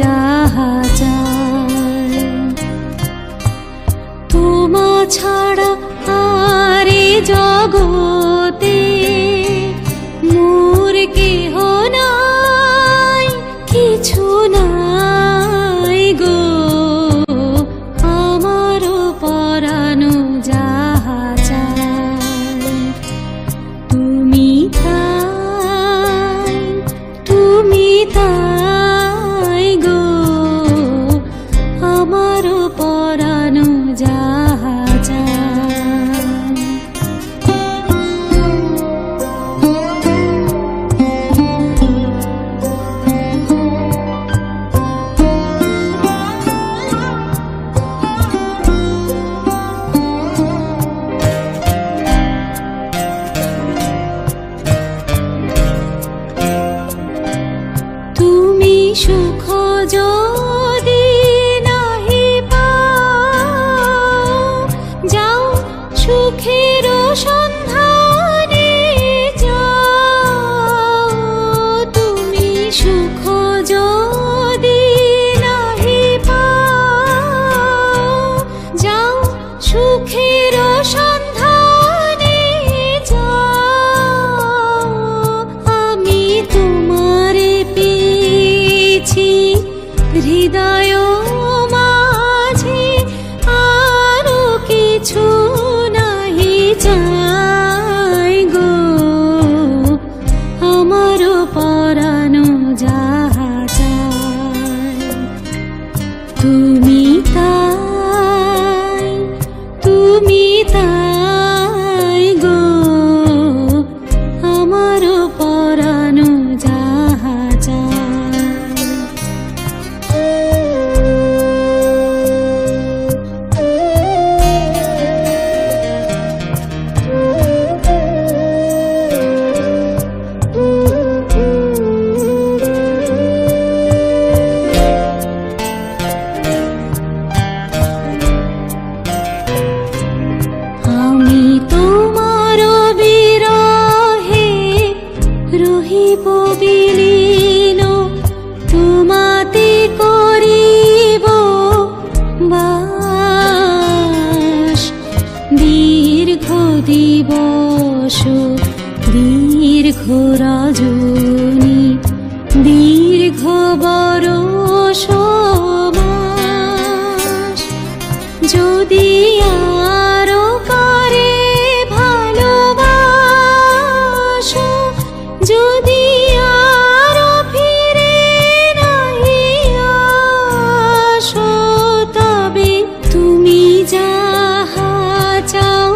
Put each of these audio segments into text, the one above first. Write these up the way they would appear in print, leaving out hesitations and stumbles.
যাহা চায়। তোমা ছাড়া আর এ জগতে মোর কেহ নাই, কিছু নাই গো। আমার পরানো যাহা চায় তুমি তাই, তুমি তাই গো। আমার পরানো যাহা চায়। তুমি সুখ যদি নাহি পাও, যাও সুখের সন্ধানে যাও। তুমি সুখ যদি নাহি পাও, যাও সুখের সন্ধানে যাও। আমি তোমারে পেয়েছি হৃদয় মাঝে, আরো কিছু নাহি চাই গো। আমার পরানো যাহা চায় তুমি তাই, তুমি তাই গো। আমার পরানো যাহা চায়। আমি তোমার বিরহে রহিব বিলীন, তোমাতে করিব বাস। দীর্ঘ দিবস দীর্ঘ রজনী, দীর্ঘ বরষ মাস। যদি আরো করে ভালোবাসো, যদি আরো ফিরে নাহি আসো, তবে তুমি যাহা চাও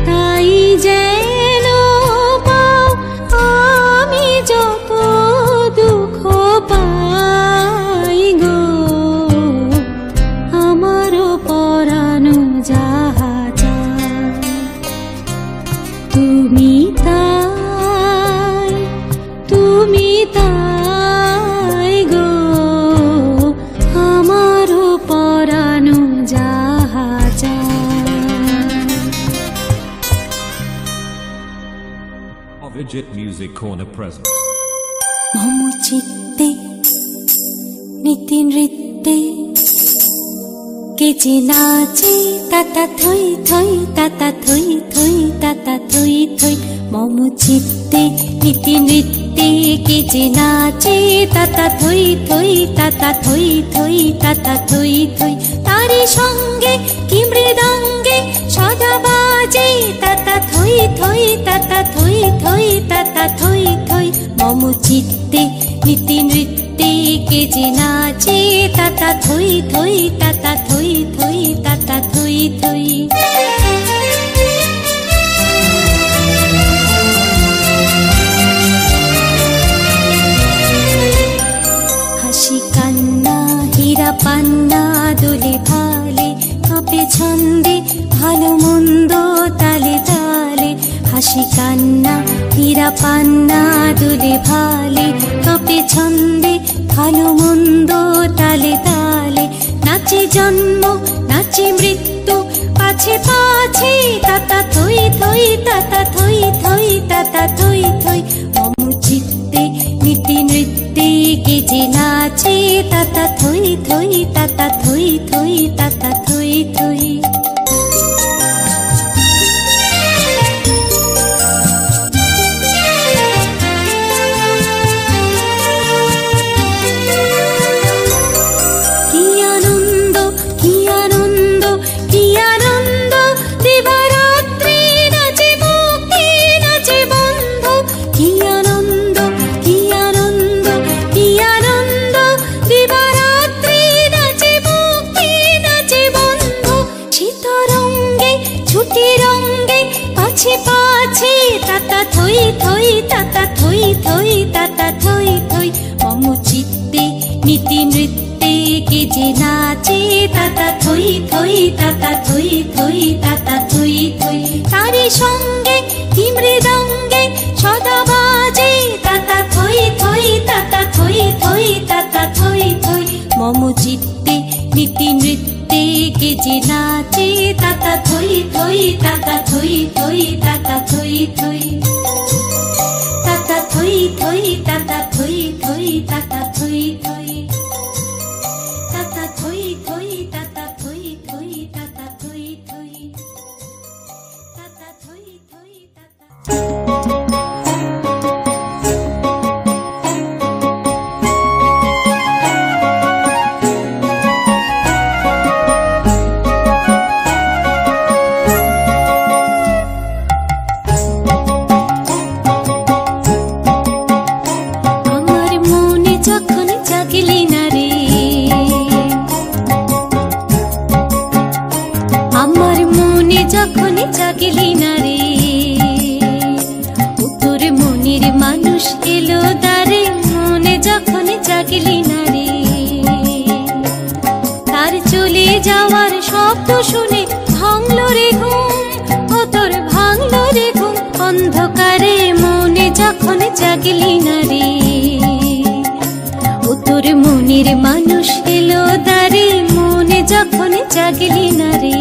তাই যেন পাও। আমি যত দুঃখ পাই গো, আমার পরানো যাহা চায় তুমি তাই, তুমি তাই গো। আমার পরানো যাহা চায়। Vijit Music Corner present. মম চিত্তে নীতি নৃত্যে কে যে নাচে, তাতা থই থই, তাতা থই থই, তাতা থই থই। মম চিত্তে নীতি নৃত্যে কে যে নাচে, তাতা থই থই, তাতা থই থই, তাতা থই থই। তারি সঙ্গে কি মৃদঙ্গে সদা বাজে, তাতা থই থই, তাতা থই থই, তাতা থই থই। মম চিত্তে নীতি নৃত্যে কে যে নাচে, তাতা থই থই, তাতা থই থই, তাতা থই থই। হাসি কান্না হীরা পান্না দোলে ভালে, কাঁপে ছন্দে ভালো মন্দ তালে তালে। হাসি কান্না হীরা পান্না দোলে ভালে, কাঁপে ছন্দে ভালো মন্দ তালে তালে। নাচে জন্ম নাচে মৃত্যু পাছে পাছে, তাতা থই থই, তাতা থই থই, তাতা থই থই। মম চিত্তে নীতি নৃত্যে কে যে নাচে, তাতা থই তাতা থই থই তাতা থই থই। তাতা থই থই তাতা থই থই তাতা থই থই। মম চিত্তে নীতি নৃত্যে কে যে নাচে তাতা থই থই তাতা থই থই তাতা থই থই। তারি সঙ্গে কি মৃদঙ্গে সদা বাজে তাতা থই থই তাতা থই থই তাতা থই থই। মম চিত্তে নীতি নৃত্যে কে যে নাচে তাতা থই থই তাতা থই থই তাতা থই থই। তাতা থই থই তাতা থই থই তাতা থই থই। তাতা থই থই তাতা থই থই তাতা থই থই। তাতা থই থই তাতা। যখন জাগলি না রে তোর মনের মানুষ এলো দ্বারে, মনে যখন জাগলি না রে তার চলে যাওয়ার শব্দ শুনে ভাঙলো রে ঘুম, ও তোর ভাঙলো রে ঘুম। অন্ধকারে মনে যখন জাগলি না রে ও তোর মনের মানুষ এলো দ্বারে, মনে যখন জাগলি না রে।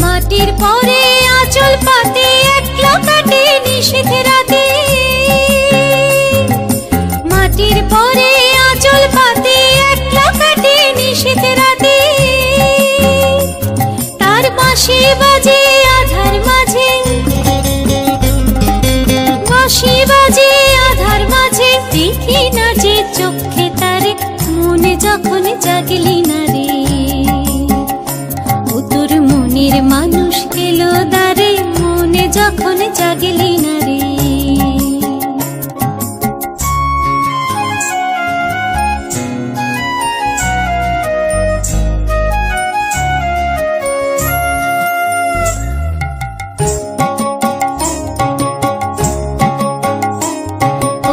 মাটির পরে আঁচল পাতে একলা কাটে নিশীথ রাতে, মাটির পরে আঁচল পাতে একলা কাটে নিশীথ রাতে। তার বাঁশি বাজে আধার মাঝে, বাঁশি বাজে আধার মাঝে, দেখি না যে চোখে তারে, মনে যখন জাগলি না রে ও তোর মনের মানুষ এলো দ্বারে, মনে যখন জাগলি না রে।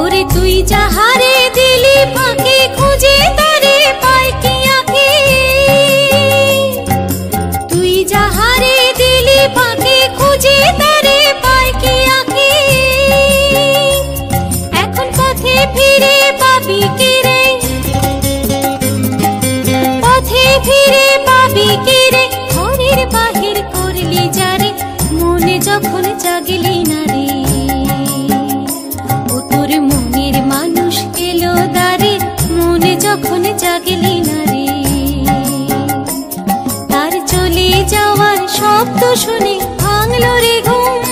ওরে তুই যাহারে দিলি ফাঁকে, খুঁজে তারে পাই কি আঁকে, তুই যাহারে দিলি ফাঁকে, খুঁজে তারে পাই কি আঁকে। এখন পথে ফিরে পাবি কি রে, পথে ফিরে পাবি কি রে, ঘরের বাহির করলি যারে, মনে যখন জাগলি না রে ও তোর মনের মানুষ এলো দ্বারে, মনে যখন জাগলি না রে তার চলে যাওয়ার শব্দ শুনে ভাঙলো রে ঘুম,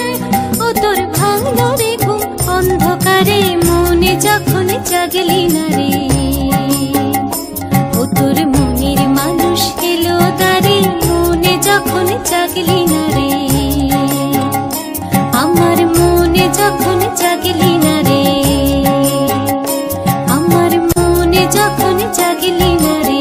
ও তোর ভাঙলো রে ঘুম। অন্ধকারে মনে যখন জাগলি না রে ও তোর মনের মানুষ এলো দ্বারে, মনে যখন জাগলি না রে আমার, মনে যখন জাগলি না রে আমার, মনে যখন জাগলি না রে।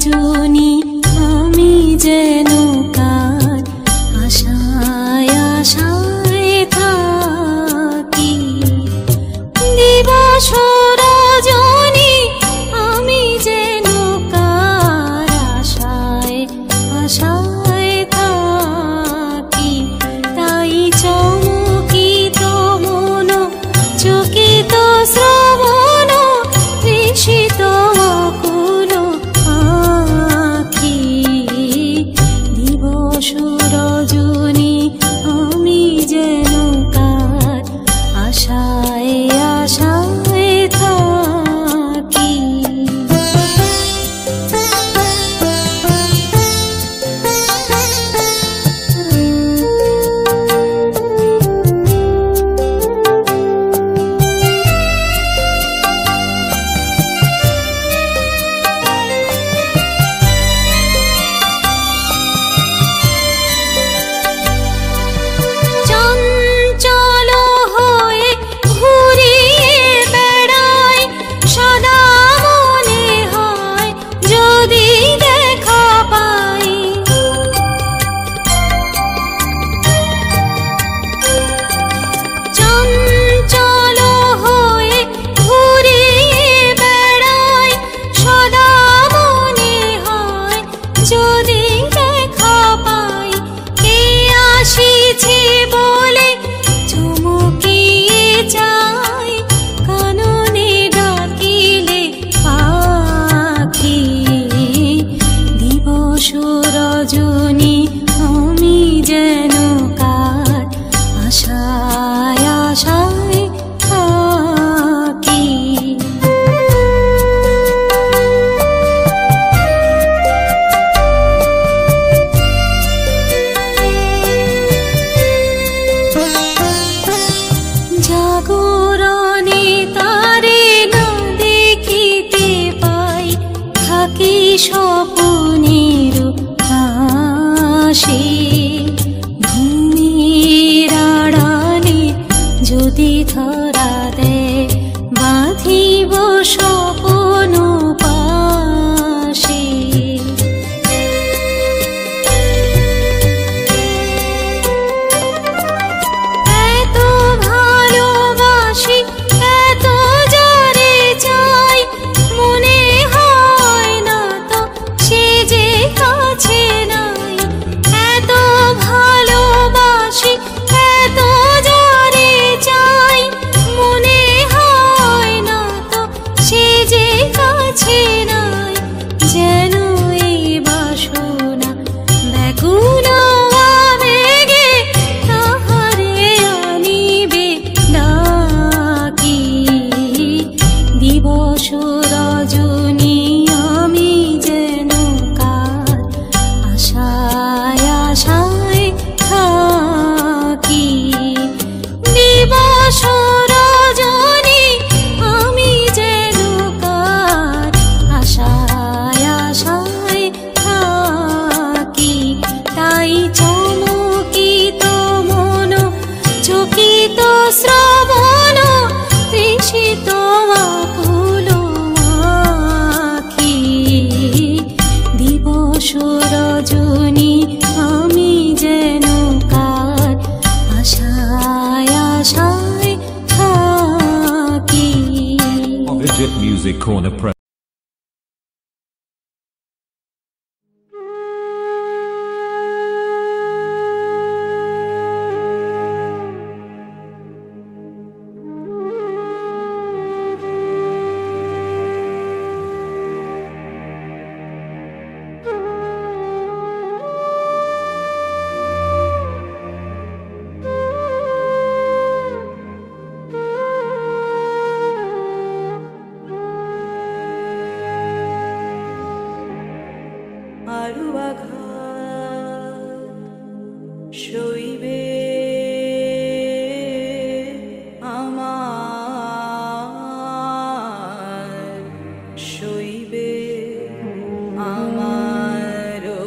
রজনী আমি যেন কার আশায় আশায় থাকি। দিবস রজনী আমি যেন কার আশায় আশায় থাকি। তাই চমকিত মন চকিত শ্রবণ তৃষিত অকুল আখি। দিবস রজনী আমি যেন কার আশায় আশায় থাকি। চঞ্চল হয়ে ঘুরিয়ে বেড়াই সদা মনে হয় যদি দেখা পাই। চঞ্চল হয়ে ঘুরিয়ে বেড়াই সদা মনে হয় যদি দেখা পাই। কে আসিছে বলে চমকিয়ে যাই কাননে ডাকিলে পাখি। দিবস রজনী আমি যেন কার আশায় আশায় থাকি। জাগরণে তারে না দেখিতে পাই থাকি স্বপ্নের আশে। ঘুমের আড়ালে যদি ধরা দেয় বাঁধিব স্বপ্ন পাশে। এত ভালোবাসি এত যারে চাই মনে হয় না তো সে যে কাছে নাই। এত ভালোবাসি এত যারে চাই মনে হয় না তো সে যে কাছে নাই। যেন এই বাসনা ব্যাকুল আবেগে তাহারে আনিবে ডাকি। দিবস রজনী আমি যেন কার আশায় আশায় থাকি। দিবস রজনী আমি যেন কার আশায় আশায় থাকি। তাই চমকিত মন চকিত শ্রবণ তৃষিত আকুল আখি। দিবস রজনী আমি যেন কার আশায় আশায় থাকি। Legit Music Corner Pro. আরো আঘাত সইবে আমার সইবে আমারও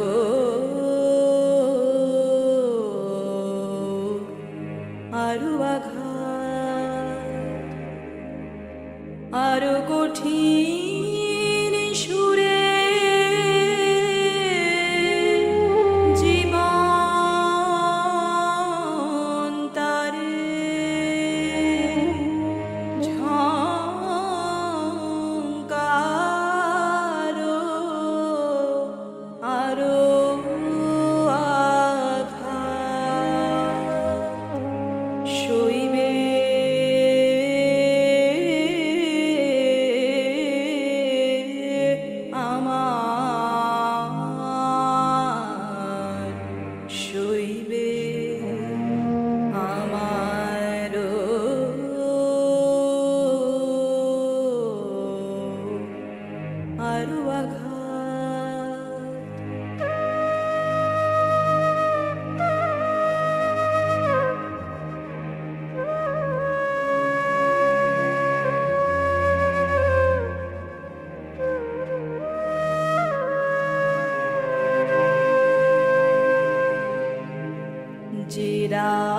আরো আঘাত আরো কঠিন সুরে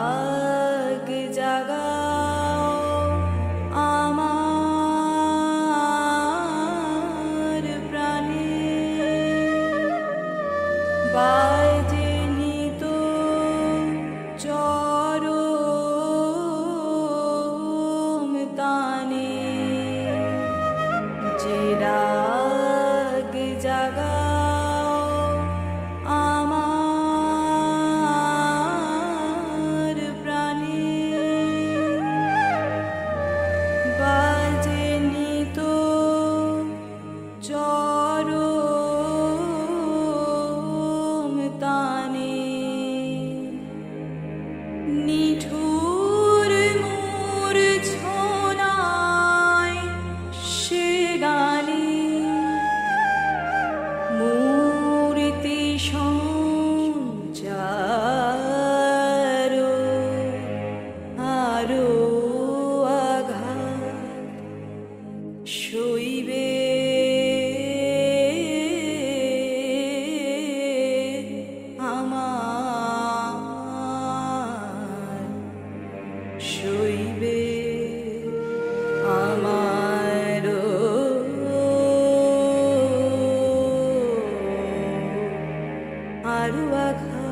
রাগ জাগাও আমার প্রাণে বাজে নিত চরম তানে যে রাগ জাগাও আমার প্রাণে বাজে নিত চরম তানে নিঠুর মূর্ছনায় সে গানে মূর্তি সঞ্চার আরো আঘাত সইবে আমার সইবে আমার আরো আঘাত